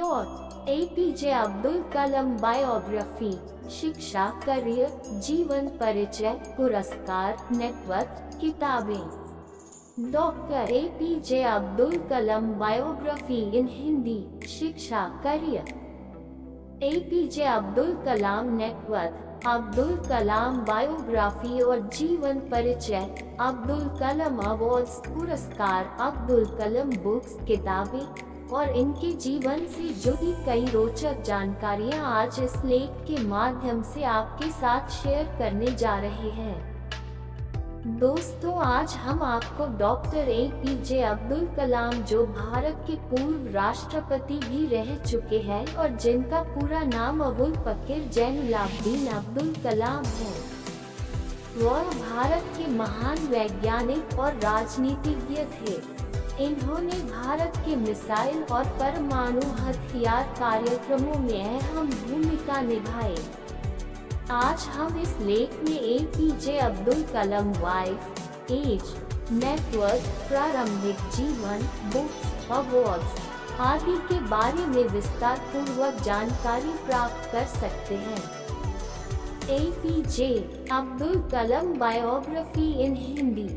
APJ Abdul कलाम biography, शिक्षा, career, जीवन परिचय, पुरस्कार, नेटवर्क, किताबें। डॉक्टर APJ अब्दुल कलाम बायोग्राफी इन हिंदी, शिक्षा, करियर। APJ अब्दुल कलाम नेटवर्क, अब्दुल कलाम बायोग्राफी और जीवन परिचय, अब्दुल कलाम अवार्ड्स, पुरस्कार, अब्दुल कलाम बुक्स, किताबें और इनके जीवन से जुड़ी कई रोचक जानकारियां आज इस लेख के माध्यम से आपके साथ शेयर करने जा रहे हैं। दोस्तों, आज हम आपको डॉक्टर APJ अब्दुल कलाम, जो भारत के पूर्व राष्ट्रपति भी रह चुके हैं और जिनका पूरा नाम अबुल फकीर जैनुलाब्दीन अब्दुल कलाम है, वह भारत के महान वैज्ञानिक और राजनीतिज्ञ थे। इन्होंने भारत के मिसाइल और परमाणु हथियार कार्यक्रमों में अहम भूमिका निभाई। आज हम इस लेख में APJ अब्दुल कलाम वाइफ, एज, नेटवर्क, प्रारंभिक जीवन, बुक्स, अवार्ड्स आदि के बारे में विस्तार पूर्वक जानकारी प्राप्त कर सकते हैं। APJ अब्दुल कलाम बायोग्राफी इन हिंदी।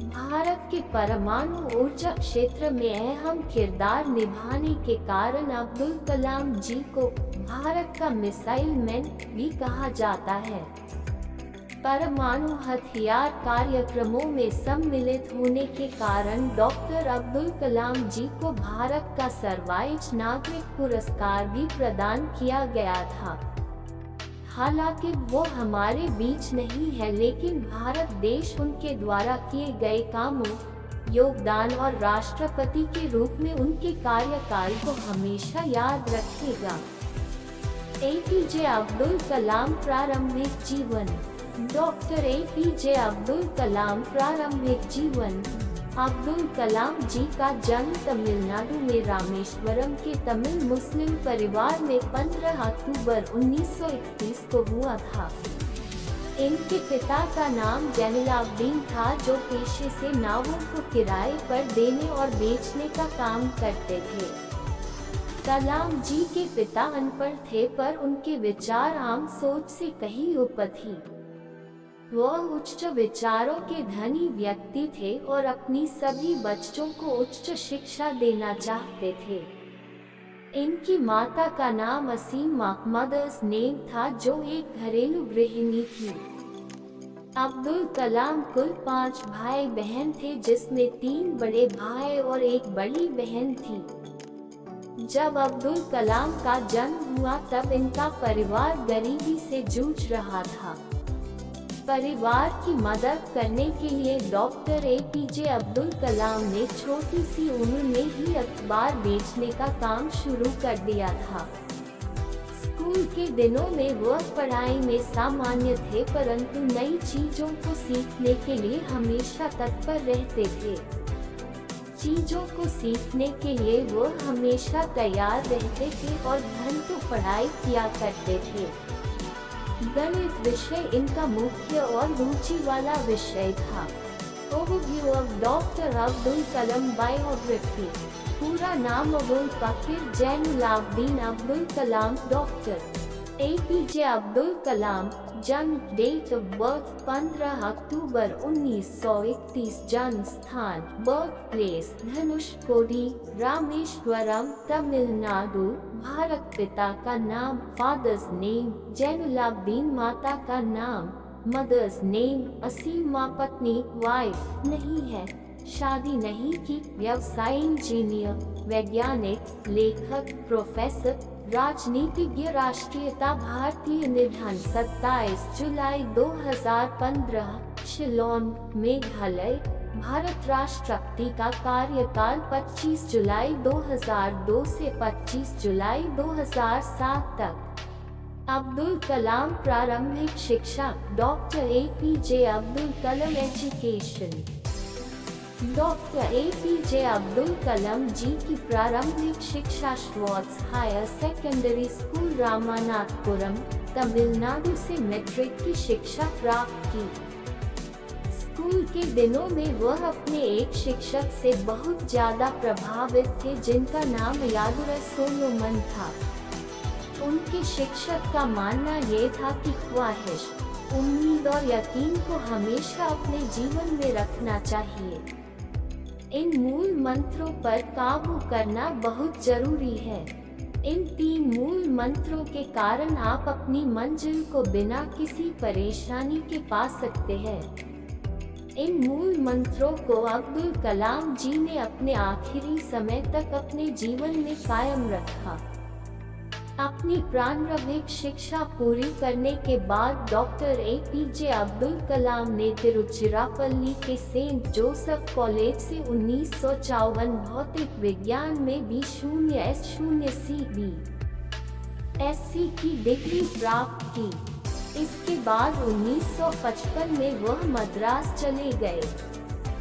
भारत के परमाणु ऊर्जा क्षेत्र में अहम किरदार निभाने के कारण अब्दुल कलाम जी को भारत का मिसाइल मैन भी कहा जाता है। परमाणु हथियार कार्यक्रमों में सम्मिलित होने के कारण डॉक्टर अब्दुल कलाम जी को भारत का सर्वोच्च नागरिक पुरस्कार भी प्रदान किया गया था। हालांकि वो हमारे बीच नहीं है, लेकिन भारत देश उनके द्वारा किए गए कामों, योगदान और राष्ट्रपति के रूप में उनके कार्यकाल को हमेशा याद रखेगा। APJ अब्दुल कलाम प्रारंभिक जीवन। डॉक्टर APJ अब्दुल कलाम प्रारंभिक जीवन। अब्दुल कलाम जी का जन्म तमिलनाडु में रामेश्वरम के तमिल मुस्लिम परिवार में 15 अक्टूबर 1931 को हुआ था। इनके पिता का नाम जैनुलाब्दीन था, जो पेशे से नावों को किराए पर देने और बेचने का काम करते थे। कलाम जी के पिता अनपढ़ थे, पर उनके विचार आम सोच से कहीं ऊपर थी। वह उच्च विचारों के धनी व्यक्ति थे और अपनी सभी बच्चों को उच्च शिक्षा देना चाहते थे। इनकी माता का नाम असीमा, मदर्स नेम था, जो एक घरेलू गृहिणी थी। अब्दुल कलाम कुल 5 भाई बहन थे, जिसमें 3 बड़े भाई और एक बड़ी बहन थी। जब अब्दुल कलाम का जन्म हुआ तब इनका परिवार गरीबी से जूझ रहा था। परिवार की मदद करने के लिए डॉक्टर APJ अब्दुल कलाम ने छोटी सी उम्र में ही अखबार बेचने का काम शुरू कर दिया था। स्कूल के दिनों में वह पढ़ाई में सामान्य थे, परंतु नई चीजों को सीखने के लिए हमेशा तत्पर रहते थे। चीजों को सीखने के लिए वह हमेशा तैयार रहते थे और धन तो पढ़ाई किया करते थे। गणित विषय इनका मुख्य और रुचि वाला विषय था। Overview of doctor Abdul Kalam biography. पूरा नाम अबुल फकीर जैनुलाब्दीन अब्दुल कलाम। डॉक्टर APJ अब्दुल कलाम। जन्म, डेट ऑफ बर्थ 15 अक्टूबर 1931। जन्म स्थान, बर्थ प्लेस, धनुषकोडी, रामेश्वरम, तमिलनाडु, भारत। पिता का नाम, फादर्स नेम जैनुलाब्दीन। माता का नाम, मदर्स नेम असीमा। पत्नी, वाइफ नहीं है, शादी नहीं की। व्यवसाय, इंजीनियर, वैज्ञानिक, लेखक, प्रोफेसर, राजनीतिज्ञ। राष्ट्रीयता भारतीय। निधन 27 जुलाई 2015, शिलोंग, मेघालय, भारत। राष्ट्रपति का कार्यकाल 25 जुलाई 2002 से 25 जुलाई 2007 तक। अब्दुल कलाम प्रारंभिक शिक्षा। Doctor APJ Abdul Kalam education. Doctor APJ Abdul Kalam ji की प्रारंभिक शिक्षा Schwartz higher secondary school, Ramanathapuram, Tamil Nadu से मैट्रिक की शिक्षा प्राप्त की। स्कूल के दिनों में वह अपने एक शिक्षक से बहुत ज्यादा प्रभावित थे जिनका नाम यादुराय सोलोमन था। उनके शिक्षक का मानना ये था कि ख्वाहिश, उम्मीद और यकीन को हमेशा अपने जीवन में रखना चाहिए। इन मूल मंत्रों पर काबू करना बहुत जरूरी है। इन 3 मूल मंत्रों के कारण आप अपनी मंजिल को बिना किसी परेशानी के पा सकते हैं। इन मूल मंत्रों को अब्दुल कलाम जी ने अपने आखिरी समय तक अपने जीवन में कायम रखा। अपनी प्रारंभिक शिक्षा पूरी करने के बाद डॉक्टर APJ अब्दुल कलाम ने तिरुचिरापल्ली के सेंट जोसेफ कॉलेज से 1954 भौतिक विज्ञान में B.Sc की डिग्री प्राप्त की। इसके बाद 1955 में वह मद्रास चले गए।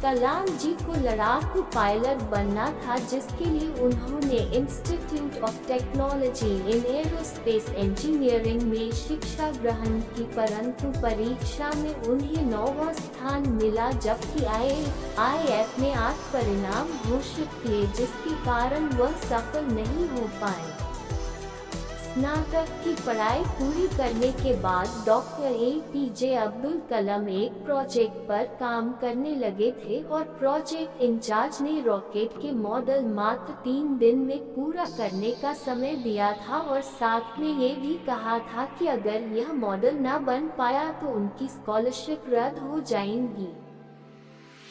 कलाम जी को लड़ाकू पायलट बनना था, जिसके लिए उन्होंने institute of technology in aerospace engineering में शिक्षा ग्रहण की, परंतु परीक्षा में उन्हें 9वां स्थान मिला, जबकि IIF ने 8 परिणाम घोषित किए, जिसके कारण वह सफल नहीं हो पाए। स्नातक की पढ़ाई पूरी करने के बाद डॉक्टर APJ अब्दुल कलाम एक प्रोजेक्ट पर काम करने लगे थे और प्रोजेक्ट इंचार्ज ने रॉकेट के मॉडल मात्र 3 दिन में पूरा करने का समय दिया था और साथ में ये भी कहा था कि अगर यह मॉडल न बन पाया तो उनकी स्कॉलरशिप रद्द हो जाएगी।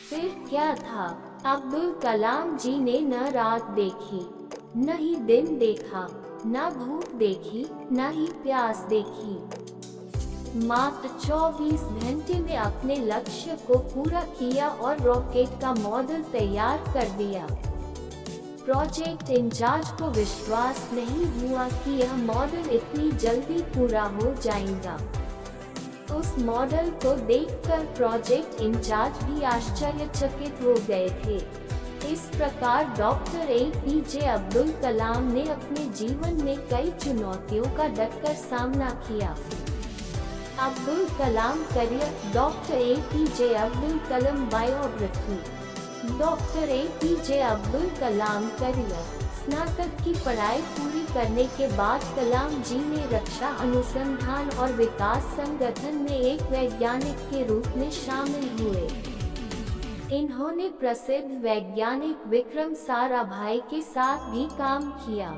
फिर क्या था? अब्दुल कलाम जी ने न रात देखी, न ही दिन देखा, न भूख देखी, न ही प्यास देखी। मात्र 24 घंटे में अपने लक्ष्य को पूरा किया और रॉकेट का मॉडल तैयार कर दिया। प्रोजेक्ट इंचार्ज को विश्वास नहीं हुआ कि यह मॉडल इतनी जल्दी पूरा हो जाएगा। उस मॉडल को देखकर प्रोजेक्ट इंचार्ज भी आश्चर्यचकित हो गए थे। इस प्रकार डॉक्टर APJ अब्दुल कलाम ने अपने जीवन में कई चुनौतियों का डटकर सामना किया। Abdul Kalam career. Doctor APJ Abdul कलाम बायोग्राफी। डॉक्टर APJ अब्दुल कलाम करियर। स्नातक की पढ़ाई पूरी करने के बाद कलाम जी ने रक्षा अनुसंधान और विकास संगठन में एक वैज्ञानिक के रूप में शामिल हुए। इन्होंने प्रसिद्ध वैज्ञानिक विक्रम साराभाई के साथ भी काम किया।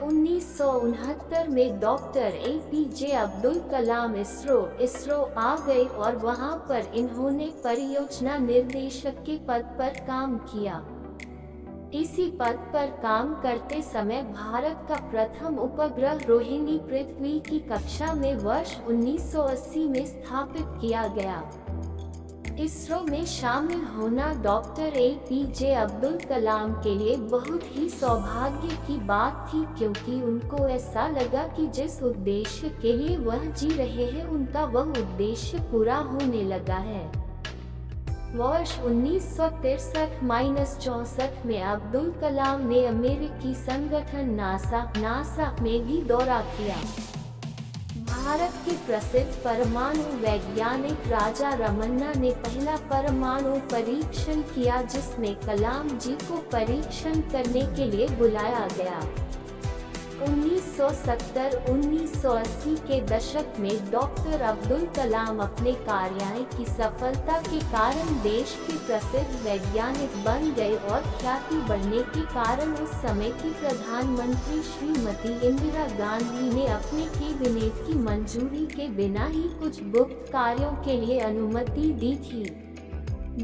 1969 में डॉक्टर APJ अब्दुल कलाम इसरो आ गए और वहां पर इन्होंने परियोजना निर्देशक के पद पर काम किया। इसी पद पर काम करते समय भारत का प्रथम उपग्रह रोहिणी पृथ्वी की कक्षा में वर्ष 1980 में स्थापित किया गया। इसरो में शामिल होना डॉक्टर APJ अब्दुल कलाम के लिए बहुत ही सौभाग्य की बात थी, क्योंककि उनको ऐसा लगा कि जिस उद्देश्य के लिए वह जी रहे हैं उनका वह उद्देश्य पूरा होने लगा है। वर्ष 1963-64 में अब्दुल कलाम ने अमेरिकी संगठन नासा में भी दौरा किया। भारत के प्रसिद्ध परमाणु वैज्ञानिक राजा रमन्ना ने पहला परमाणु परीक्षण किया, जिसमें कलाम जी को परीक्षण करने के लिए बुलाया गया। 1970-1980 के दशक में डॉक्टर अब्दुल कलाम अपने कार्य की सफलता के कारण देश के प्रसिद्ध वैज्ञानिक बन गए और ख्याति बढ़ने के कारण उस समय की प्रधानमंत्री श्रीमती इंदिरा गांधी ने अपने कैबिनेट की मंजूरी के बिना ही कुछ गुप्त कार्यों के लिए अनुमति दी थी।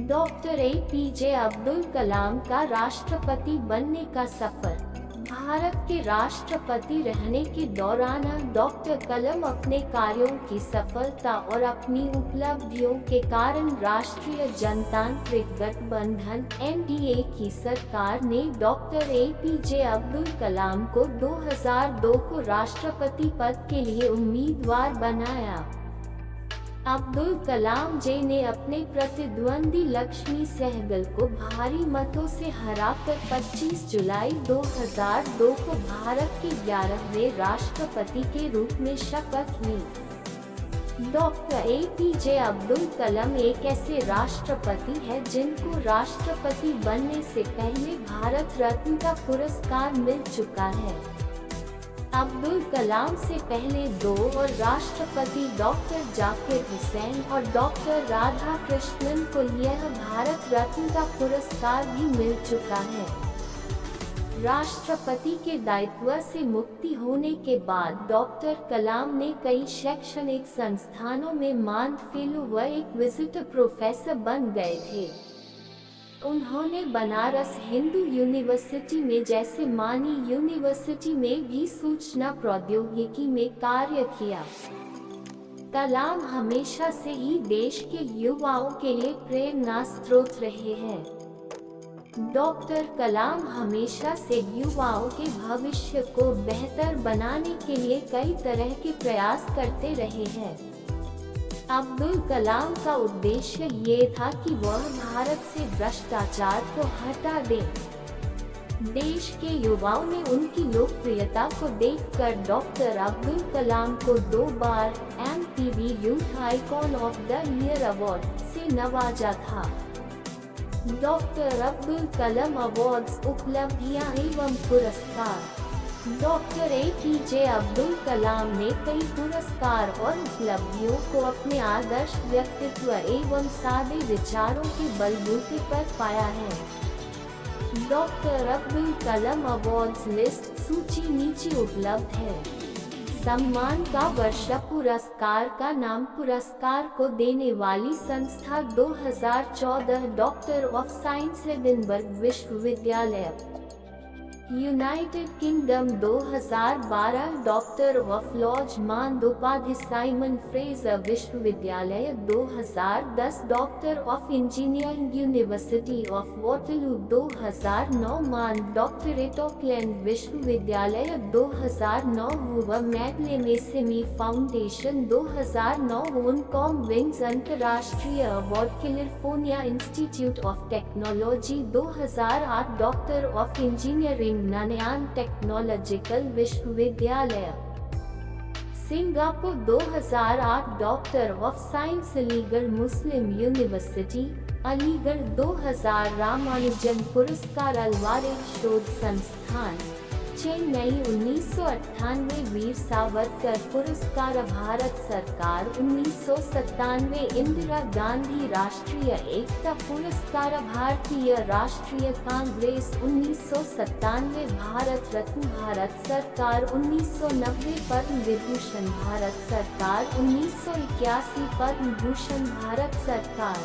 डॉक्टर APJ अब्दुल कलाम का राष्ट्रपति बनने का सफर। भारत के राष्ट्रपति रहने के दौरान डॉक्टर कलाम अपने कार्यों की सफलता और अपनी उपलब्धियों के कारण राष्ट्रीय जनतांत्रिक गठबंधन NDA की सरकार ने डॉक्टर APJ अब्दुल कलाम को 2002 को राष्ट्रपति पद के लिए उम्मीदवार बनाया। अब्दुल कलाम जी ने अपने प्रतिद्वंदी लक्ष्मी सहगल को भारी मतों से हराकर 25 जुलाई 2002 को भारत के 11वें राष्ट्रपति के रूप में शपथ ली। डॉक्टर APJ अब्दुल कलाम एक ऐसे राष्ट्रपति है जिनको राष्ट्रपति बनने से पहले भारत रत्न का पुरस्कार मिल चुका है। अब्दुल कलाम से पहले दो और राष्ट्रपति डॉक्टर जाकिर हुसैन और डॉक्टर राधाकृष्णन को यह भारत रत्न का पुरस्कार भी मिल चुका है। राष्ट्रपति के दायित्व से मुक्ति होने के बाद डॉक्टर कलाम ने कई शैक्षणिक संस्थानों में मानद फेलो व एक विजिटर प्रोफेसर बन गए थे। उन्होंने बनारस हिंदू यूनिवर्सिटी में जैसे मानी यूनिवर्सिटी में भी सूचना प्रौद्योगिकी में कार्य किया। कलाम हमेशा से ही देश के युवाओं के लिए प्रेरणा स्रोत रहे हैं। डॉक्टर कलाम हमेशा से युवाओं के भविष्य को बेहतर बनाने के लिए कई तरह के प्रयास करते रहे हैं। अब्दुल कलाम का उद्देश्य ये था कि वह भारत से भ्रष्टाचार को हटा दें। देश के युवाओं ने उनकी लोकप्रियता को देखकर डॉक्टर अब्दुल कलाम को 2 बार MTV youth icon of the year award से नवाजा था। डॉक्टर अब्दुल कलाम अवार्ड्स, उपलब्धियां एवं पुरस्कार। डॉक्टर APJ अब्दुल कलाम ने कई पुरस्कार और उपलब्धियों को अपने आदर्श व्यक्तित्व एवं सादे विचारों के बलबूते पर पाया है। Doctor Abdul Kalam awards list सूची नीचे उपलब्ध है। सम्मान का वर्ष पुरस्कार का नाम पुरस्कार को देने वाली संस्था 2014 डॉक्टर ऑफ साइंस एडिनबर्ग विश्वविद्यालय। United Kingdom 2012 doctor of laws मानद उपाधि साइमन फ्रेजर विश्वविद्यालय। 2010 doctor of engineering university of Waterloo. 2009 मानद डॉक्टरेट ऑकलैंड विश्वविद्यालय। 2009 हुआ मैग्लेमेसेमी फाउंडेशन। 2009 उनकॉम विंग्स अंतर्राष्ट्रीय award. California institute of technology. 2008 doctor of engineering Nanyang technological विश्वविद्यालय। Singapore 2008 doctor of science Aligarh Muslim university Aligarh. 2000 Ramanujan पुरस्कार अल्वारेज शोध संस्थान चेन्नई। 1998 वीर सावरकर पुरस्कार भारत सरकार। 1997 इंदिरा गांधी राष्ट्रीय एकता पुरस्कार भारतीय राष्ट्रीय कांग्रेस। 1997 भारत रत्न भारत सरकार। 1990 पद्म विभूषण भारत सरकार। 1981 पद्म भूषण भारत सरकार।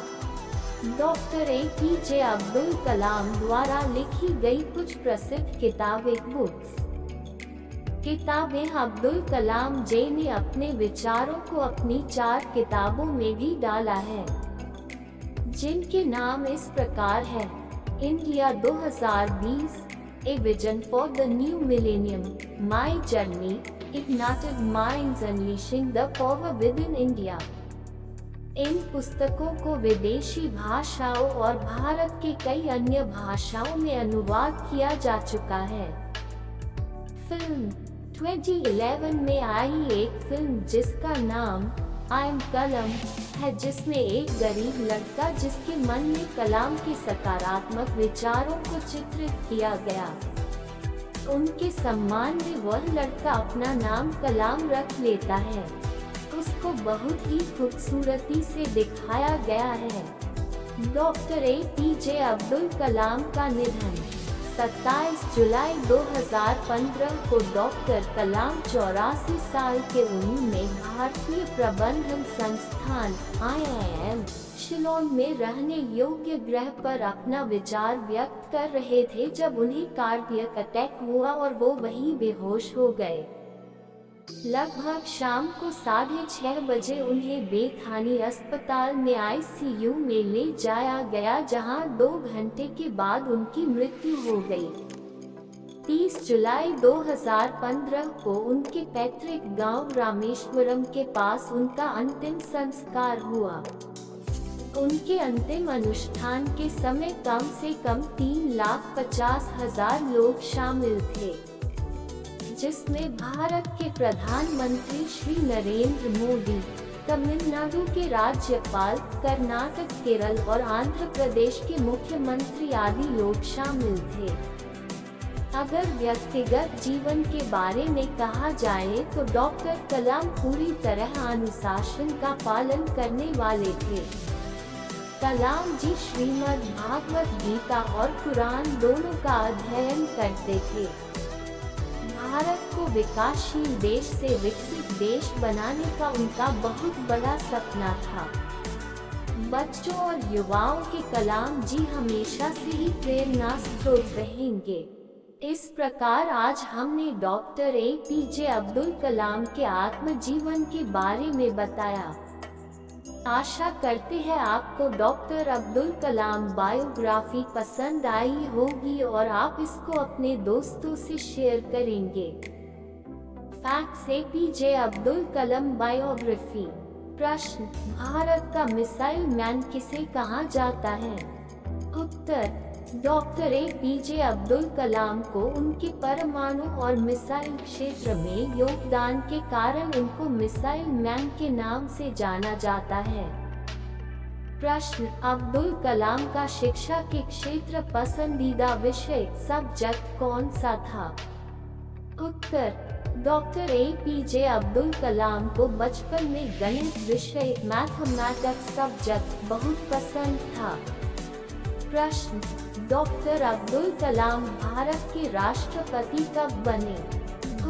डॉक्टर APJ अब्दुल कलाम द्वारा लिखी गई कुछ प्रसिद्ध किताबें बुक्स। किताबें अब्दुल कलाम जी ने अपने विचारों को अपनी 4 किताबों में भी डाला है, जिनके नाम इस प्रकार है। India 2020, a vision for the new millennium, my journey, ignited minds unleashing the power within India. इन पुस्तकों को विदेशी भाषाओं और भारत के कई अन्य भाषाओं में अनुवाद किया जा चुका है। फिल्म 2011 में आई एक फिल्म जिसका नाम आई एम कलम है, जिसमें एक गरीब लड़का जिसके मन में कलाम के सकारात्मक विचारों को चित्रित किया गया, उनके सम्मान में वह लड़का अपना नाम कलाम रख लेता है। उसको बहुत ही खूबसूरती से दिखाया गया है। डॉक्टर APJ अब्दुल कलाम का निधन 27 जुलाई 2015 को डॉक्टर कलाम 84 साल के उम्र में भारतीय प्रबंधन संस्थान IIM शिलोंग में रहने योग्य ग्रह पर अपना विचार व्यक्त कर रहे थे जब उन्हें कार्डियक अटैक हुआ और वो वहीं बेहोश हो गए। लगभग शाम को 6:30 बजे उन्हें बेथानी अस्पताल में ICU में ले जाया गया, जहां 2 घंटे के बाद उनकी मृत्यु हो गई। 30 जुलाई 2015 को उनके पैतृक गांव रामेश्वरम के पास उनका अंतिम संस्कार हुआ। उनके अंतिम अनुष्ठान के समय कम से कम 3,50,000 लोग शामिल थे, जिसमें भारत के प्रधानमंत्री श्री नरेंद्र मोदी, तमिलनाडु के राज्यपाल, कर्नाटक, केरल और आंध्र प्रदेश के मुख्यमंत्री आदि लोग शामिल थे। अगर व्यक्तिगत जीवन के बारे में कहा जाए तो डॉक्टर कलाम पूरी तरह अनुशासन का पालन करने वाले थे। कलाम जी श्रीमद् भागवत गीता और कुरान दोनों का अध्ययन करते थे। भारत को विकासशील देश से विकसित देश बनाने का उनका बहुत बड़ा सपना था। बच्चों और युवाओं के कलाम जी हमेशा से ही प्रेरणा स्रोत रहेंगे। इस प्रकार आज हमने डॉक्टर APJ अब्दुल कलाम के आत्मजीवन के बारे में बताया। आशा करते हैं आपको डॉक्टर अब्दुल कलाम बायोग्राफी पसंद आई होगी और आप इसको अपने दोस्तों से शेयर करेंगे। फैक्ट्स APJ अब्दुल कलाम बायोग्राफी। प्रश्न, भारत का मिसाइल मैन किसे कहा जाता है? उत्तर, डॉक्टर APJ अब्दुल कलाम को उनके परमाणु और मिसाइल क्षेत्र में योगदान के कारण उनको मिसाइल मैन के नाम से जाना जाता है। प्रश्न, अब्दुल कलाम का शिक्षा के क्षेत्र पसंदीदा विषय सब्जेक्ट कौन सा था? उत्तर, डॉक्टर APJ अब्दुल कलाम को बचपन में गणित विषय मैथमेटिक्स सब्जेक्ट बहुत पसंद था। प्रश्न, डॉक्टर अब्दुल कलाम भारत के राष्ट्रपति कब बने?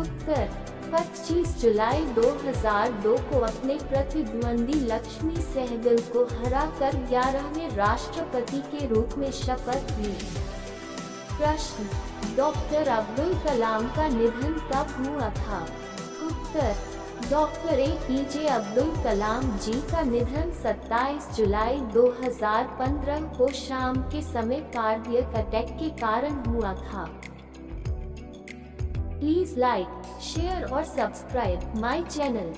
उत्तर, 25 जुलाई 2002 को अपने प्रतिद्वंदी लक्ष्मी सहगल को हराकर 11वें राष्ट्रपति के रूप में शपथ ली। प्रश्न, डॉक्टर अब्दुल कलाम का निधन कब हुआ था? उत्तर, डॉक्टर APJ अब्दुल कलाम जी का निधन 27 जुलाई 2015 को शाम के समय कार्डियक अटैक के कारण हुआ था। प्लीज लाइक, शेयर और सब्सक्राइब माय चैनल।